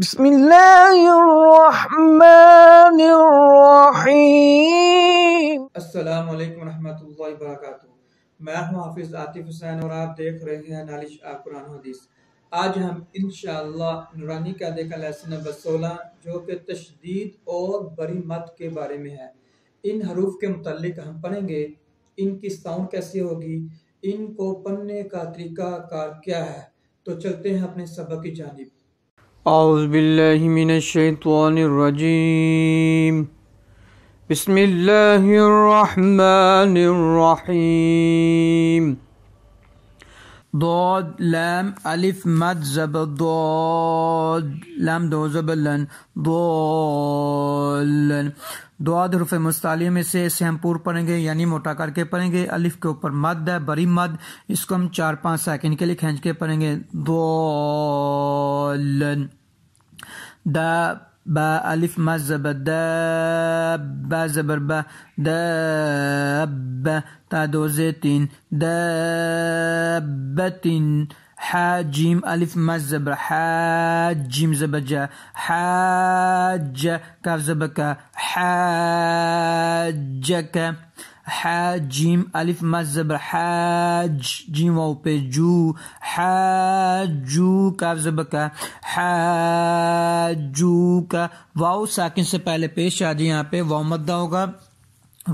بسم اللہ الرحمن الرحیم۔ السلام علیکم ورحمۃ اللہ وبرکاتہ۔ میں ہوں حافظ عاطف حسین اور آپ دیکھ رہے ہیں نالش آف قرآن و حدیث۔ آج ہم انشاءاللہ نورانی قاعدے کا لیسن نمبر 16 جو کہ تشدید اور بری مد کے بارے میں ہے، ان حروف کے متعلق ہم پڑھیں گے، ان کی ساؤنڈ کیسی ہوگی، ان کو پڑھنے کا طریقہ کار کیا ہے۔ تو چلتے ہیں اپنے سبق کی جانب۔ اعوذ باللہ من الشیطان الرجیم، بسم اللہ الرحمن الرحیم۔ ضاد لام الف مد زبر ضاد، لام دو زبر لن، ضالن۔ ضاد حرف مستعلیہ میں سے اسے ہم پور پڑھیں گے، یعنی موٹا کر کے پڑھیں گے۔ الف کے اوپر مد ہے، بری مد، اس کو ہم 4-5 سیکنڈ کے لیے کھینچ کے پڑھیں گے، ضالن۔ دا با الف مد زبر دابا زبر با، دابا تا دو زیر 3، دابتن۔ حا جیم الف مد زبر حاج جیم زبر جا، حاج کاف زبر کا، حاجک۔ حا جیم الف مد زبر حاج جیم واو پہ جو، حاجو کاف زبر کا، حاجو کا۔ واو ساکن سے پہلے پیش آ جائے، یہاں پہ واو مدہ ہوگا،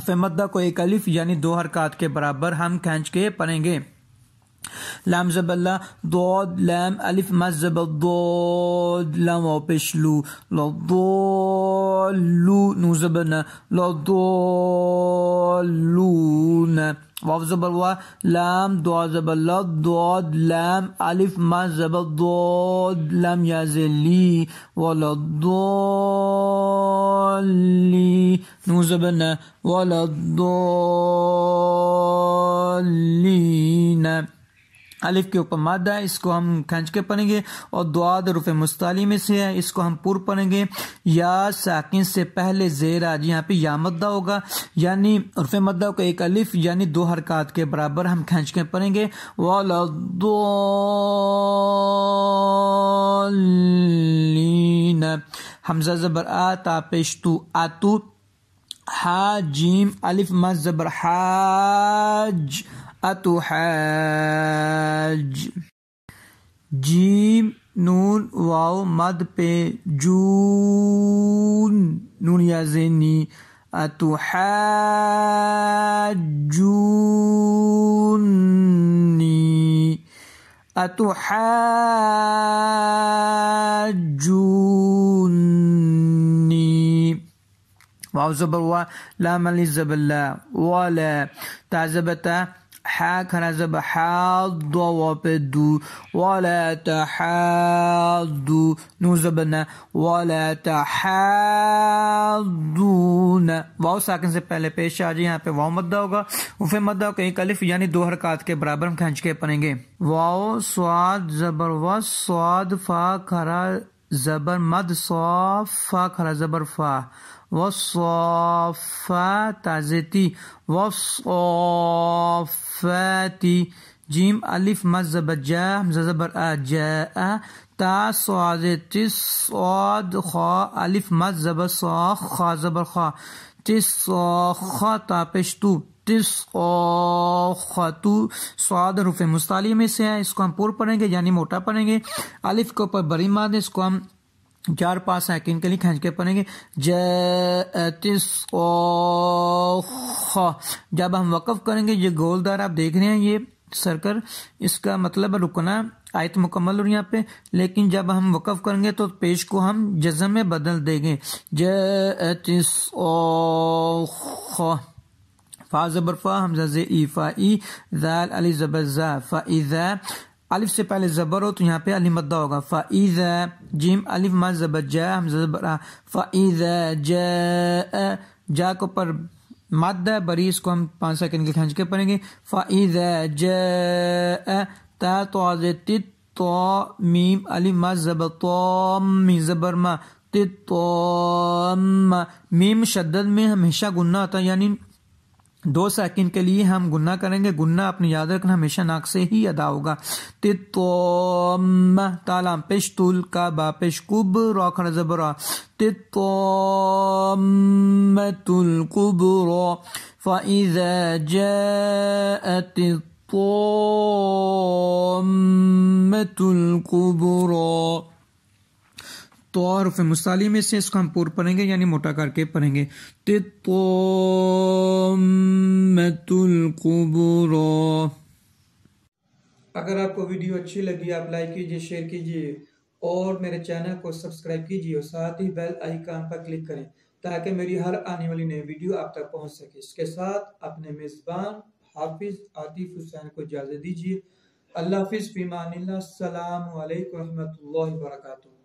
فے مدہ کو ایک الف یعنی 2 حرکات کے برابر ہم کھینچ کے پڑھیں گے۔ لام زبر لا، ضاد لام الف مد زبر ضاد، لام واو پیش لو، لضالو نو زبر نا، لضالون۔ واو زبر وا، لام دعا زبر لا، ضاد لام الف مد زبر ضاد، لام یا لی، ولضالی نو زبر نا، ولضالین۔ الف کے اوپر مد ہے، اس کو ہم کھینچ کے پڑھیں گے، اور ضاد حروف مستعلی میں سے ہے، اس کو ہم پور پڑھیں گے۔ یا ساکن سے پہلے زیر آج، یہاں پہ یا مدہ ہوگا، یعنی حرف مدہ کو ایک الف یعنی 2 حرکات کے برابر ہم کھینچ کے پڑھیں گے۔ وَلَضَّالِّينَ۔ حمزہ زبر آ تا پیش تو، آتو۔ حا جیم الف مد زبر حاج، اتو حاج۔ جیم نون واو مد پہ جون، نون یا زینی، اتو حاجونی، اتو حاجونی۔ واو زبر وا، لام الف زبر لا، ولا تا زبر تا، حا کھڑا زبر حاض، دو واو پہ دو، ولا تحاضو نو زبر نا، ولا تحاضون۔ واو ساکن سے پہلے پیش آ جائے، یہاں پہ واو مدہ ہوگا، وفے مدہ کو ایک الف یعنی 2 حرکات کے برابر ہم کھینچ کے پڑھیں گے۔ واو سواد زبر و، سواد فا کھڑا زبر مد، صاف فا کھڑا زبر فا، وصافا تازیتی، وصافاتی۔ جیم الف مد زبر جا، حمزہ زبر آ، جاء۔ تا صادتی، صاد خا الف مد زبر صا، خا زبر خا، تصاخا تا پیش تو، تصاخاتو۔ صاد حروف مستعلی میں سے ہے، اس کو ہم پور پڑھیں گے یعنی موٹا پڑھیں گے۔ الف کے اوپر بری ماد ہے، اس کو ہم 4-5 سیکنڈ کے لیے کھینچ کے پڑھیں گے، جاءت الصاخہ۔ جب ہم وقف کریں گے، یہ گول دار آپ دیکھ رہے ہیں، یہ سرکل، اس کا مطلب ہے رکنا، آیت مکمل اور یہاں پہ، لیکن جب ہم وقف کریں گے تو پیش کو ہم جزم میں بدل دیں گے، جاءت الصاخہ۔ فا زبر فا، حمزہ زے ای، فائی، ذال الف زبر زا، فاذا۔ الف سے پہلے زبر ہو تو یہاں پہ علی مدہ ہوگا، فاذا۔ جیم الف مد زبر جا، حمزہ زبر آ، فاذا جاء۔ جا کے اوپر مد ہے بری، اس کو ہم 5 سیکنڈ کے کھینچ کے پڑھیں گے، فاذا جاء۔ تا توازت تو، میم الف مد زبر طام می زبر ما، تطام۔ میم شدد میں ہمیشہ گننا ہوتا ہے، یعنی 2 سیکنڈ کے لیے ہم گننا کریں گے. گننا اپنی یاد رکھنا ہمیشہ ناک سے ہی ادا ہوگا. تطم تالام پیش تول کا با پیش کب را کھڑا زبر را. تطامت الکبرى فإذا جاءت الطامة الكبرى. تو حروف مستعلی میں سے اس کو ہم پور پڑھیں گے یعنی موٹا کر کے پڑھیں گے. الطامة الكبرى. اگر آپ کو ویڈیو اچھی لگی آپ لائک کیجئے، شیئر کیجئے اور میرے چینل کو سبسکرائب کیجئے اور ساتھ ہی بیل آئیکن پر کلک کریں تاکہ میری ہر آنے والی نئی ویڈیو آپ تک پہنچ سکے. اس کے ساتھ اپنے میزبان حافظ عاطف حسین کو اجازت دیجیے. اللہ حافظ، فی امان اللہ. السلام علیکم ورحمۃ اللہ وبرکاتہ.